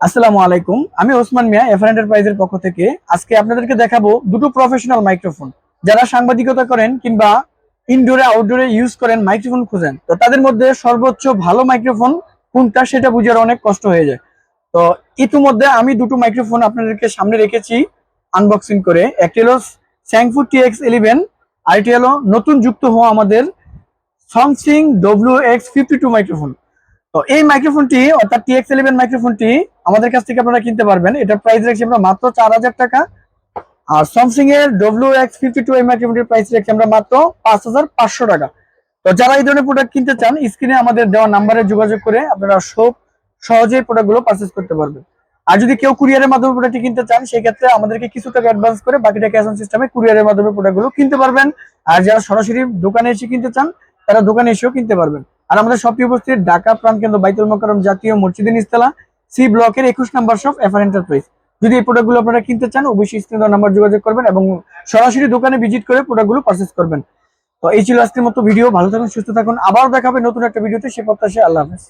আসসালামু আলাইকুম, আমি ওসমান মিয়া এফআর এন্টারপ্রাইজের পক্ষ থেকে আজকে আপনাদেরকে দেখাবো দুটো প্রফেশনাল মাইক্রোফোন। যারা সাংবাদিকতা করেন কিংবা ইনডোরে আউটডোরে ইউজ করেন, মাইক্রোফোন খুঁজেন, তো তাদের মধ্যে সর্বোচ্চ ভালো মাইক্রোফোন কোনটা সেটা বুঝার অনেক কষ্ট হয়ে যায়। তো ইতিমধ্যে আমি দুটো মাইক্রোফোন আপনাদেরকে সামনে রেখেছি আনবক্সিং করে। একটি হলো স্যাংফু TX11, আরেকটি হলো নতুন যুক্ত হওয়া আমাদের সমসিং WX52 মাইক্রোফোন। তো এই মাইক্রোফোনটি অর্থাৎ TX11 মাইক্রোফোনটি আমাদের কাছ থেকে আপনারা কিনতে পারবেন। এটার প্রাইস রাখছি আমরা মাত্র 4000 টাকা। আর স্যামসাং এর WX52 এই মাইক্রোফোনটির প্রাইস রাখছি আমরা মাত্র 5500 টাকা। তো যারা এই ধরনের প্রোডাক্ট কিনতে চান, স্ক্রিনে আমাদের দেওয়া নাম্বারে যোগাযোগ করে আপনারা সব সহজেই প্রোডাক্টগুলো পারচেজ করতে পারবেন। আর যদি কেউ কুরিয়ারের মাধ্যমে প্রোডাক্টটি কিনতে চান, সেই ক্ষেত্রে আমাদেরকে কিছু টাকা অ্যাডভান্স করে বাকিটা ক্যাশ অন সিস্টেমে কুরিয়ারের মাধ্যমে প্রোডাক্টগুলো কিনতে পারবেন। আর যারা সরাসরি দোকানে এসে কিনতে চান, তারা দোকানে এসেও কিনতে পারবেন। আর আমাদের শপটি উপস্থিত ঢাকা প্রাণকেন্দ্র বাইতুল মোকাররম জাতীয় মসজিদের নিচতলা সি ব্লকের 21 নম্বর শপ এফআর এন্টারপ্রাইজ। যদি এই প্রোডাক্টগুলো আপনারা কিনতে চান, অবশ্যই স্ক্রিনে দেওয়া নাম্বার যোগাযোগ করবেন এবং সরাসরি দোকানে ভিজিট করে প্রোডাক্টগুলো পারচেজ করবেন। তো এই ছিল আজকের মতো ভিডিও। ভালো থাকুন, সুস্থ থাকুন, আবার দেখা হবে নতুন একটা ভিডিওতে। সে প্রত্যাশায় আল্লাহ হাফেজ।